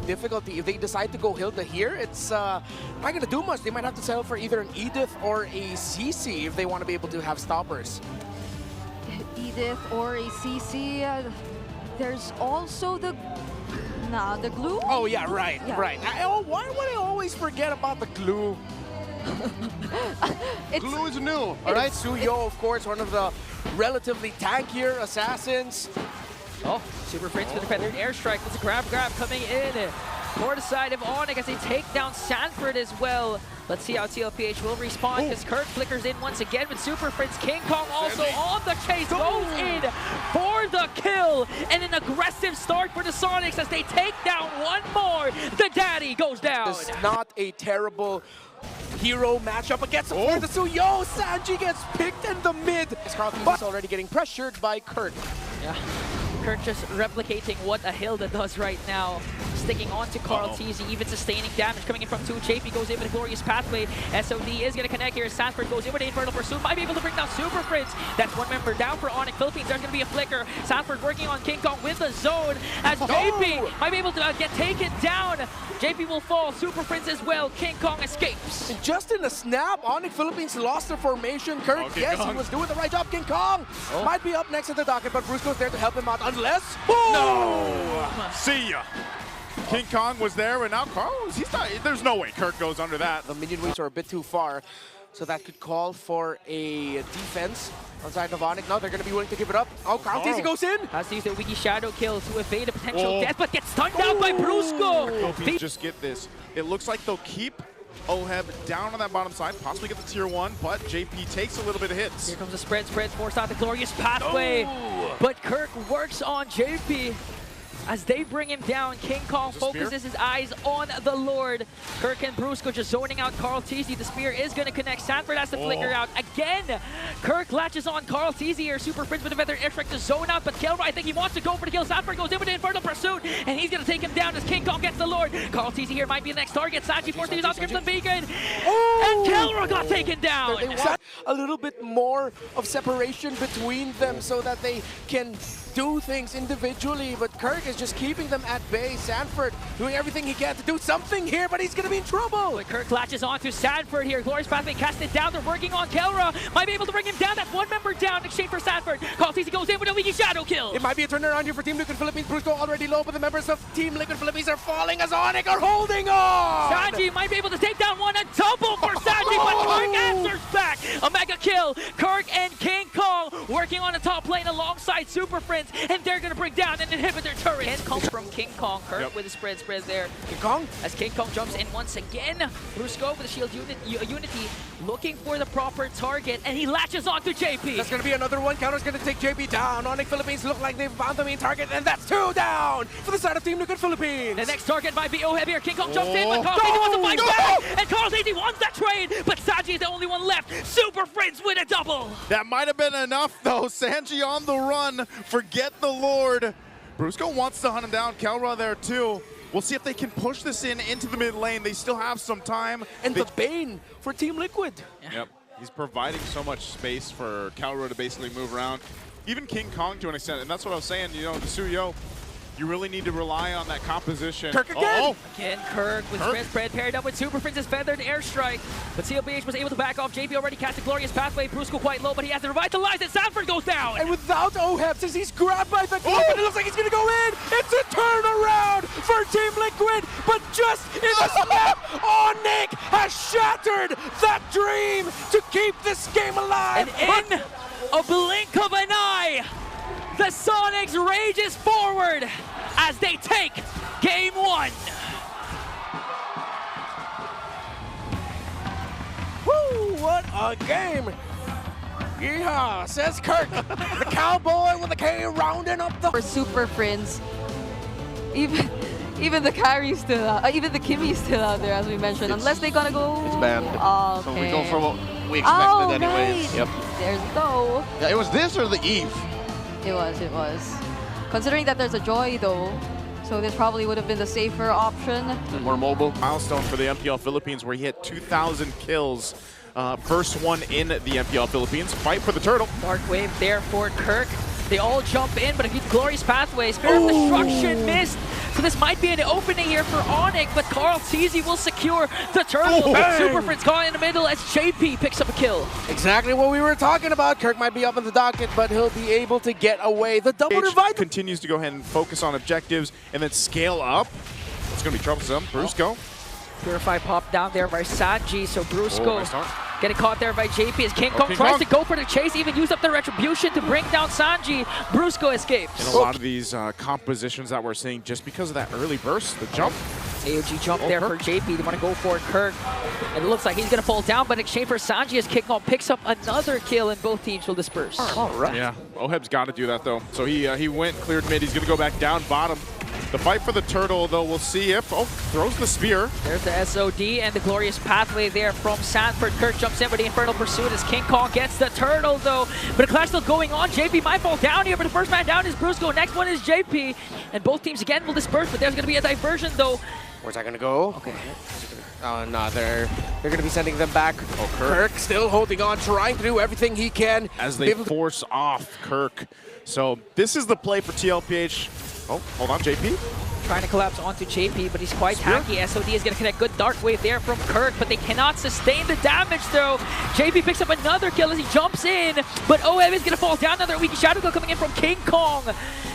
the difficulty. If they decide to go Hilda here, it's not going to do much. They might have to settle for either an Edith or a CC if they want to be able to have stoppers. Edith or a CC. There's also the glue. Oh yeah, right, right. Why would I always forget about the glue? Glue is new, all right? Suyo, of course, one of the relatively tankier assassins. Oh, Super Prince with a feathered airstrike. It's a grab coming in. Toward the side of ONIC as they take down Sanford as well. Let's see how TLPH will respond because Kirk flickers in once again with Super Prince. King Kong also on the chase, goes in for the kill. And an aggressive start for the Sonics as they take down one more. The daddy goes down. It's not a terrible hero matchup against the Suyo. Sanji gets picked in the mid. Carlton is already getting pressured by Kirk. Yeah. Kirk just replicating what a Hilda does right now. Sticking on to Carl TZ, even sustaining damage coming in from 2. JP goes in with a glorious pathway. SOD is going to connect here. Sanford goes in with the Infernal Pursuit. Might be able to bring down Super Prince. That's one member down for ONIC Philippines. There's going to be a flicker. Sanford working on King Kong with the zone as JP might be able to get taken down. JP will fall. Super Prince as well. King Kong escapes. And just in a snap, ONIC Philippines lost their formation. Kirk, yes, he was doing the right job. King Kong might be up next at the docket, but Bruce goes there to help him out. Unless... No! See ya! King Kong was there, and now Carlos, he's not, there's no way Kirk goes under that. The minion waves are a bit too far, so that could call for a defense on side of ONIC. No, they're going to be willing to give it up. Oh, Carl TZ goes in! Has to use the Wiki Shadow kill to evade a potential death, but gets stunned down by Brusco! Just get this. It looks like they'll keep Oheb down on that bottom side, possibly get the tier 1, but JP takes a little bit of hits. Here comes the spread, forced out the glorious pathway. But Kirk works on JP as they bring him down. King Kong focuses his eyes on the Lord. Kirk and Brusco just zoning out Carl TZ. The spear is going to connect. Sanford has to flicker out again. Kirk latches on Carl TZ here. Super Prince with a feathered airstrike to zone out, but Kelro, I think he wants to go for the kill. Sanford goes in with the Infernal Pursuit, and he's going to take him down as King Kong gets the Lord. Carl TZ here might be the next target. Sanji forced to use out the Crimson Beacon, and Kelro got taken down. They want a little bit more of separation between them so that they can do things individually, but Kirk is just keeping them at bay. Sanford doing everything he can to do something here, but he's going to be in trouble. But Kirk latches on to Sanford here. Glorious Pathway casted down. They're working on Kelra. Might be able to bring him down. That's one member down in exchange for Sanford. Carl TZ goes in with a Wiki Shadow kill. It might be a turnaround here for Team Liquid Philippines. Brusco already low, but the members of Team Liquid Philippines are falling as ONIC are holding on. Sanji might be able to take down one. A double for Sanji, but Kirk answers back. A mega kill. Kirk and King Kong working on the top lane alongside Super Prince, and they're going to bring down and inhibit their turret. And comes from King Kong. Kirk with a spread there. King Kong? As King Kong jumps in once again. Brusco with a shield unity looking for the proper target, and he latches on to JP. That's going to be another one. Counter's going to take JP down. ONIC Philippines look like they've found the main target, and that's 2 down for the side of Team Liquid Philippines. The next target might be Oheb here. King Kong jumps in, but Carl TZ wants to fight back, and Carl TZ wants that trade, but Sanji is the only one left. Super Prince with a double. That might have been enough, though. Sanji on the run. Forget the Lord. Brusco wants to hunt him down. Kelra there, too. We'll see if they can push this into the mid lane. They still have some time. And the Bane for Team Liquid. Yep. He's providing so much space for Calro to basically move around. Even King Kong to an extent. And that's what I was saying, you know, the Suyo, you really need to rely on that composition. Kirk again! Again, Kirk with spread paired up with Super Prince's feathered airstrike. But TLPH was able to back off. JP already cast a glorious pathway. Brusco quite low, but he has to revitalize it. Sanford goes down! And without Oheb, since he's grabbed by the glove, and it looks like he's going to go in! It's a turnaround for Team Liquid, but just in a snap, ONIC has shattered that dream to keep this game alive! And in a blink of an eye, the Sonics rages forward as they take game 1. Woo, what a game! Yeehaw, says Kirk, the cowboy with the K rounding up the... For Super Prince, even the carry's still out, even the Kimmy's still out there, as we mentioned, unless they're gonna go... It's banned. Okay. So we go for what we expected anyways. Right. Yep. There's the go. Yeah, it was this or the Eve? It was. Considering that there's a Joy though, so this probably would have been the safer option. And more mobile. Milestone for the MPL Philippines where he hit 2,000 kills. First one in the MPL Philippines. Fight for the turtle. Dark wave there for Kirk. They all jump in, but a glorious pathway. Spirit of Destruction missed. So this might be an opening here for ONIC, but Carl Teasy will secure the turtle. Super Fritz caught in the middle as JP picks up a kill. Exactly what we were talking about. Kirk might be up in the docket, but he'll be able to get away. The double revive continues to go ahead and focus on objectives and then scale up. It's going to be troublesome. Brusco. Purify popped down there by Sanji, so Brusco nice start. getting caught there by JP as King Kong King tries Kong. to go for the chase, even used up the retribution to bring down Sanji. Brusco escapes. And a lot of these compositions that we're seeing just because of that early burst, the jump. AOG jump there for JP. They want to go for Kirk. And it looks like he's going to fall down, but in exchange for Sanji as King Kong picks up another kill and both teams will disperse. All right. Yeah, Oheb's got to do that though. So he went, cleared mid. He's going to go back down bottom. The fight for the turtle, though, we'll see if... Oh, throws the spear. There's the SOD and the glorious pathway there from Sanford. Kirk jumps in with the Infernal Pursuit as King Kong gets the turtle, though. But a clash still going on. JP might fall down here, but the first man down is Brusco. Next one is JP. And both teams again will disperse, but there's going to be a diversion, though. Where's that going to go? Okay. Oh, no, they're going to be sending them back. Oh, Kirk still holding on, trying to do everything he can. As they force off Kirk. So this is the play for TLPH. Oh, hold on, JP. Trying to collapse onto JP, but he's quite hacky. SOD is going to connect good Dark Wave there from Kirk, but they cannot sustain the damage, though. JP picks up another kill as he jumps in, but Oheb is going to fall down. Another weak Shadow Kill coming in from King Kong.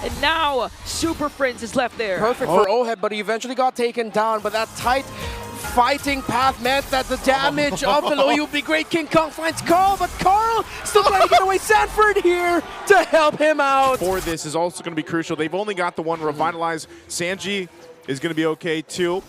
And now Super Friends is left there. Perfect for Oheb, but he eventually got taken down, but that tight fighting path meant that the damage of the low would be great. King Kong finds Carl, but Carl still trying to get away. Sanford here to help him out. For this is also going to be crucial. They've only got the one Revitalize. Sanji is going to be okay too.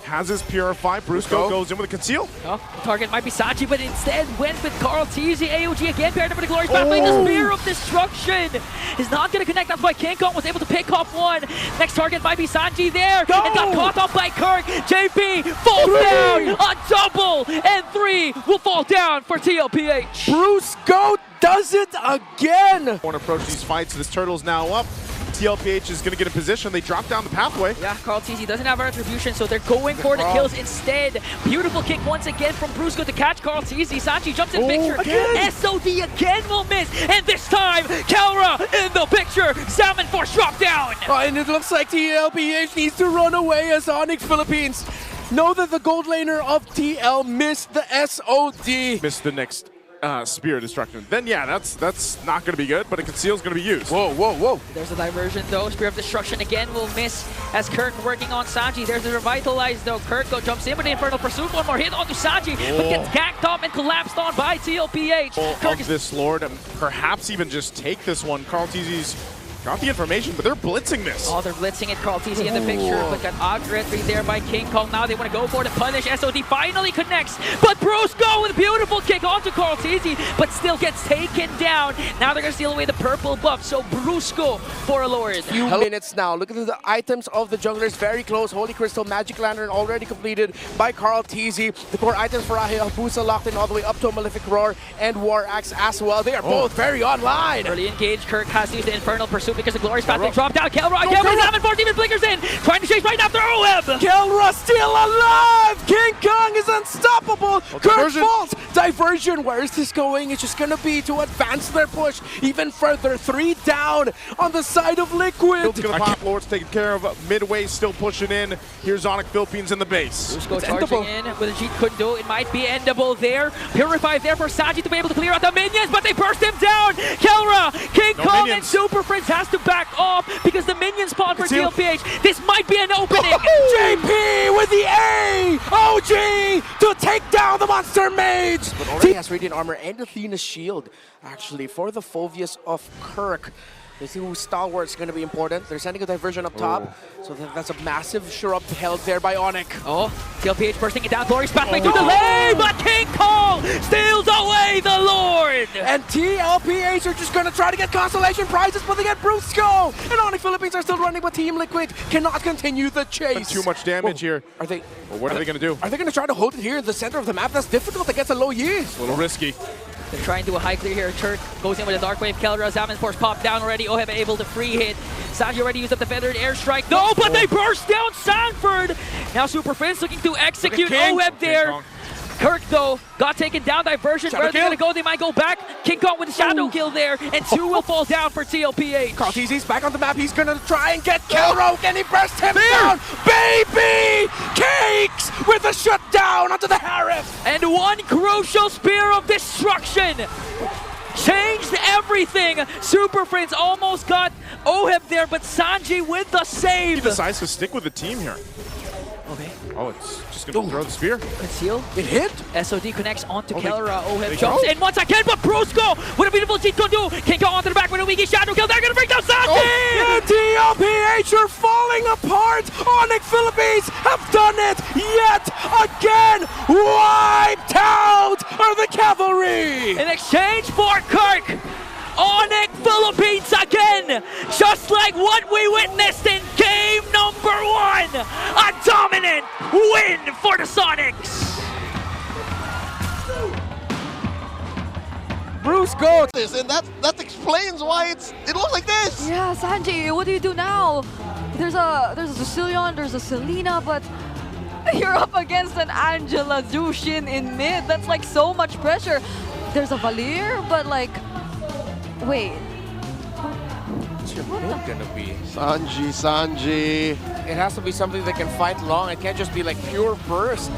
Has his Purify. Brusco goes in with a Conceal. Oh, the target might be Sanji, but instead went with Carl Teasy. AOG again paired up with the Glorious Pathway. The Spear of Destruction is not going to connect. That's why King Kong was able to pick off one. Next target might be Sanji there. And got caught off by Kirk. JP falls down. A double. And 3 will fall down for TLPH. Brusco does it again. Want to approach these fights. This turtle's now up. TLPH is going to get in position. They drop down the pathway. Yeah, Carl Teasy doesn't have retribution, so they're going for the kills instead. Beautiful kick once again from Brusco to catch Carl Teasy. Sanji jumps in picture. Again. SOD again will miss. And this time, Kelra in the picture. Salmon Force drop down. And it looks like TLPH needs to run away as ONIC Philippines know that the gold laner of TL missed the SOD. Missed the next Spear Destruction. Then yeah, that's not going to be good, but a Conceal is going to be used. Whoa, whoa, whoa. There's a diversion though. Spear of Destruction again will miss as Kirk working on Sanji. There's a Revitalize though. Kirk jumps in with the Infernal Pursuit. One more hit onto Sanji, but gets ganked up and collapsed on by TLPH. Of this Lord, and perhaps even just take this one. Carl Teasy's got the information, but they're blitzing this. Oh, they're blitzing it. Carl Teasy in the picture, but got out-entry there by King Kong. Now they want to go for the punish. SOD finally connects, but Brusco with a beautiful kick onto Carl Teasy, but still gets taken down. Now they're going to steal away the purple buff, so Brusco for a Lord. Few minutes now. Look at the items of the junglers very close. Holy Crystal, Magic Lantern already completed by Carl Teasy. The core items for Hayabusa locked in all the way up to a Malefic Roar and War Axe as well. They are both very online. Early engaged. Kirk has to use the Infernal Pursuit because the Glorious Path they dropped down. Kelra again with Salmon Force, even blinkers in. Trying to chase right after Oheb. Kelra still alive! King Kong is unstoppable! Kirk falls! Diversion, where is this going? It's just gonna be to advance their push even further. 3 down on the side of Liquid. The pop Lord's taken care of. Midway still pushing in. Here's ONIC Philippines in the base. Brusco charging in with a Jeet couldn't do. It might be endable there. Purify there for Sanji to be able to clear out the minions, but they burst him down. Kelra, King Kong, and Super Prince has to back off because the minions spawn for TLPH. This might be an opening. JP with the A! OG to take down the Monster Mage! But already has Radiant Armor and Athena's Shield, actually, for the Phobius of Kirk. This is who's stalwart's going to be important. They're sending a diversion up top, so that's a massive shrub held there by ONIC. Oh, TLPH bursting it down. Glorious Pathway through the lane, but King Kong steals away the Lord! And TLPH are just going to try to get consolation prizes, but they get Brusco! And ONIC Philippines are still running, but Team Liquid cannot continue the chase. Too much damage here. Are they? What are they going to do? Are they going to try to hold it here in the center of the map? That's difficult against a low yi. A little risky. They're trying to do a high clear here. Turk goes in with a Dark Wave. Kelra, Salmon Force popped down already. Oheb able to free hit. Sanji already used up the Feathered Airstrike. No, but they burst down Sanford! Now Super Friends looking to execute Oheb there. Kirk, though, got taken down. Diversion. Where are they going to go? They might go back. King Kong with a shadow kill there, and 2 will fall down for TLPH. Carteezy's back on the map. He's gonna try and get Kelro. Can he burst him down? Baby! Cakes with a shutdown onto the Harif. And one crucial spear of destruction changed everything. Super Prince almost got Oheb there, but Sanji with the He save. decides to stick with the team here. Okay, Oh, it's just going to throw the spear. conceal. It hit. SOD connects onto they- Kelra. Oheb they jumps go. in once again, but Brusco with a beautiful cheat gonna do. Can go onto the back with a weaky shadow kill. They're gonna bring down Sanji. The TLPH are falling apart. ONIC Philippines have done it yet again. Wiped out are the cavalry. In exchange for Kirk, ONIC Philippines again, just like what we witnessed in game number 1. A dominant win for the Sonics. Bruce goes. And that explains why it looks like this. Yeah, Sanji, what do you do now? There's a Sicilian, there's a Selena, but you're up against an Angela Zushin in mid. That's like so much pressure. There's a Valir, but like, wait. What's your mid gonna be? Sanji. It has to be something that can fight long. It can't just be like pure burst.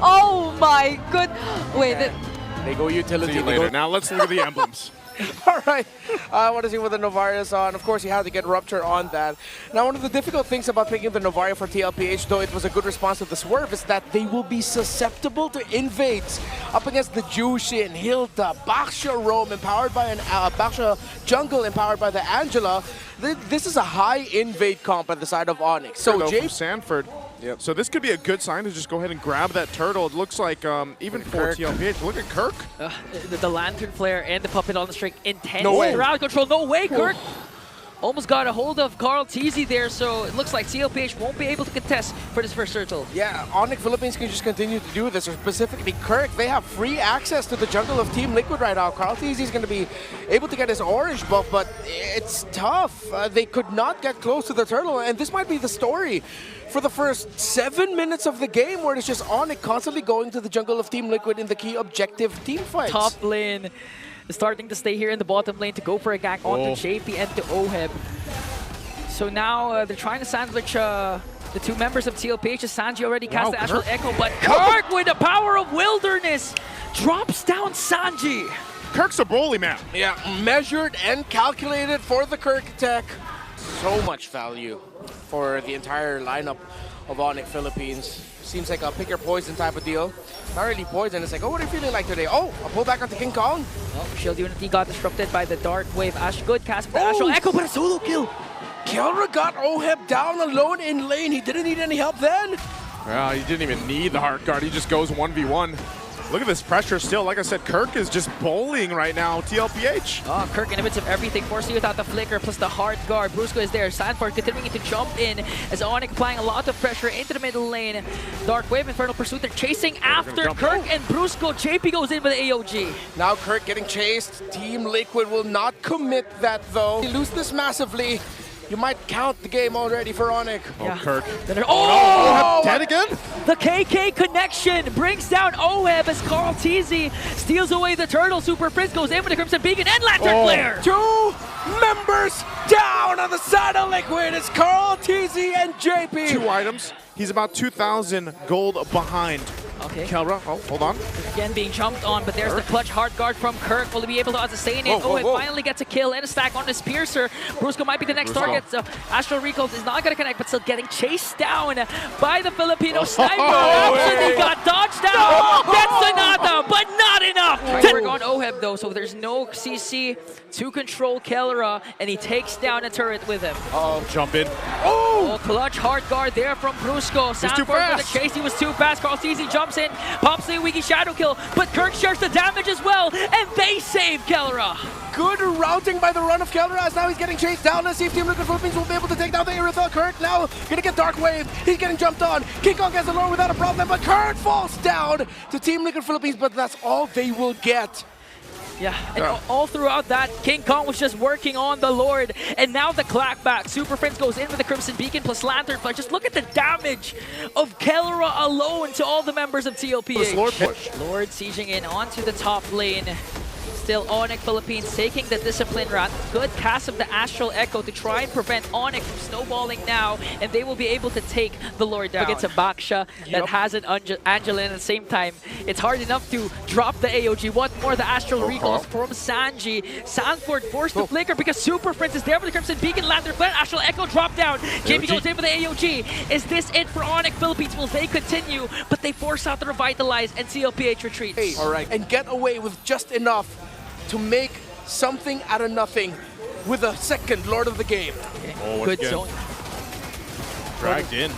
Oh my good. Wait, They go utility. See you they later. go- Now let's look at the emblems. All right. I want to see what the Novaria is on. Of course, you had to get Rupture on that. Now, one of the difficult things about picking the Novaria for TLPH, though it was a good response to the swerve, is that they will be susceptible to invades up against the Jushin, Hilda, Baxia Rome, empowered by an Baxia Jungle, empowered by the Angela. This is a high invade comp at the side of Onyx. So, Though, Jay. from Sanford. Yep. So this could be a good sign to just go ahead and grab that turtle. It looks like even for Kirk. TLPH. Look at Kirk. The Lantern Flare and the Puppet on the string, intense No way. crowd control. No way, Kirk. Almost got a hold of Carl Teasy there, so it looks like TLPH won't be able to contest for this first turtle. Yeah, Onyx Philippines can just continue to do this, or specifically Kirk. They have free access to the jungle of Team Liquid right now. Carl Teasy is going to be able to get his orange buff, but it's tough. They could not get close to the turtle, and this might be the story for the first 7 minutes of the game, where it's just Onyx constantly going to the jungle of Team Liquid in the key objective team fights. Top lane starting to stay here in the bottom lane to go for a gank onto JP and to Oheb. So now they're trying to sandwich the 2 members of TLPH. Sanji already cast the Astral Echo, but Kirk with the power of Wilderness drops down Sanji. Kirk's a bully, man. Yeah, measured and calculated for the Kirk attack. So much value for the entire lineup of Onyx Philippines. Seems like a pick your poison type of deal. Not really poison, it's like, oh, what are you feeling like today? Oh, a pullback onto King Kong. Oh, Shield Unity got disrupted by the Dark Wave. Ash good cast for the Astral Echo, but a solo kill. Kelra got Oheb down alone in lane. He didn't need any help then. Well, he didn't even need the Heart Guard. He just goes 1v1. Look at this pressure still. Like I said, Kirk is just bullying right now, TLPH. Oh, Kirk inhibits of everything, forcing without the flicker plus the hard guard. Brusco is there. Sanford continuing to jump in as ONIC applying a lot of pressure into the middle lane. Dark Wave, Infernal Pursuit, they're chasing after Kirk and Brusco. JP goes in with the AOG. Now Kirk getting chased. Team Liquid will not commit that though. They lose this massively. You might count the game already for ONIC. Yeah. Kirk. Oh! Dead again? The KK connection brings down Oheb as Carl Teasy steals away the turtle. Super Prince goes in with the Crimson Beacon and Lantern Flare. 2 members down on the side of Liquid. It's Carl Teasy and JP. 2 items. He's about 2,000 gold behind. Okay. Kelra, oh, hold on. Again being jumped on, but there's the clutch hard guard from Kirk. Will he be able to sustain it? Oheb finally gets a kill and a stack on this Piercer. Brusco might be the next target. So Astral Recall is not going to connect, but still getting chased down by the Filipino sniper. Absolutely got dodged out. That's Sonata, but not enough. We're on Oheb though, so there's no CC to control Kelra, and he takes down a turret with him. Jump in. Oh, clutch hard guard there from Brusco. Sanford for the chase, he was too fast. Carl Teasy jumps in, pops the wiki shadow kill, but Kirk shares the damage as well, and they save Kelra. Good routing by the run of Kelra as now he's getting chased down. Let's see if Team Liquid Philippines will be able to take down the Iritha. Kirk now gonna get Dark Wave. He's getting jumped on. King Kong gets alone without a problem, but Kirk falls down to Team Liquid Philippines, but that's all they will get. Yeah, and all throughout that, King Kong was just working on the Lord. And now the clapback. Super Friends goes in with the Crimson Beacon plus Lantern Flash. Just look at the damage of Kelra alone to all the members of TLPH. Lord push. Lord sieging in onto the top lane. Still ONIC Philippines taking the discipline route. Good cast of the Astral Echo to try and prevent ONIC from snowballing now, and they will be able to take the Lord down. Against a Baksha that has an Angela at the same time. It's hard enough to drop the AOG. What more, the Astral Recalls from Sanji. Sanford forced to flicker because Super Prince is there with the Crimson Beacon, Lantern Flare, Astral Echo drop down. JP goes in for the AOG. Is this it for ONIC Philippines? Will they continue? But they force out the Revitalize and TLPH retreats. All right, and get away with just enough to make something out of nothing with a second Lord of the Game. Oh, Good again. zone. Dragged in.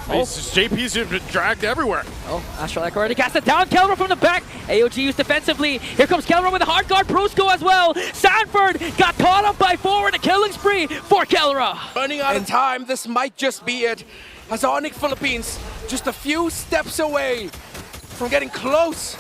JP's been dragged everywhere. Oh, Astral Echo already cast it down. Kelra from the back. AOG used defensively. Here comes Kelra with a hard guard. Brusco as well. Sanford got caught up by forward. A killing spree for Kelra. Running out of time, this might just be it. As ONIC Philippines just a few steps away from getting close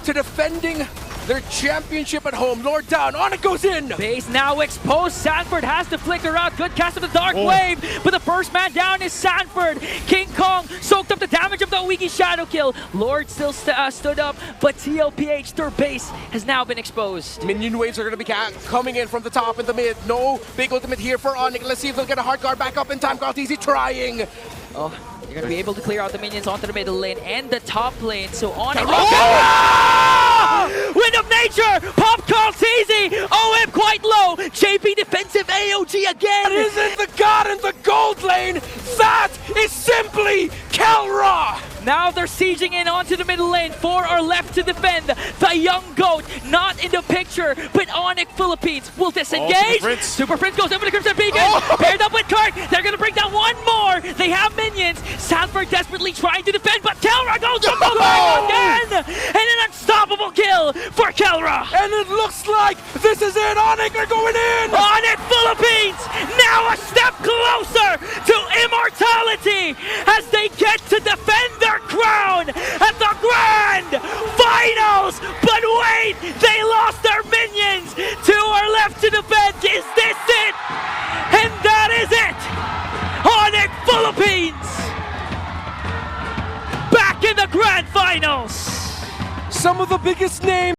to defending their championship at home. Lord down, ONIC goes in! Base now exposed. Sanford has to flicker out. Good cast of the Dark Wave, but the first man down is Sanford. King Kong soaked up the damage of the Wiki Shadow Kill. Lord still stood up, but TLPH, their base, has now been exposed. Minion waves are going to be coming in from the top and the mid. No big ultimate here for ONIC. Let's see if they'll get a hard guard back up in time. Easy trying. Oh, you're going to be able to clear out the minions onto the middle lane and the top lane. So ONIC... Wind of Nature! Pop calls easy! OM quite low! JP defensive AOG again! That isn't the god in the gold lane! That is simply Kelra! Now they're sieging in onto the middle lane. 4 are left to defend. The young goat not in the picture, but ONIC Philippines will disengage. Super Prince goes over the Crimson Beacon, paired up with Kirk. They're gonna bring down one more. They have minions. Sanford desperately trying to defend, but Kelra goes up again, and an unstoppable kill for Kelra. And it looks like this is it. ONIC are going in. ONIC Philippines now a step closer to immortality as they get to defend their crown at the grand finals. But wait, they lost their minions. 2 are left to defend. Is this it? And that is it. ONIC Philippines back in the grand finals. Some of the biggest names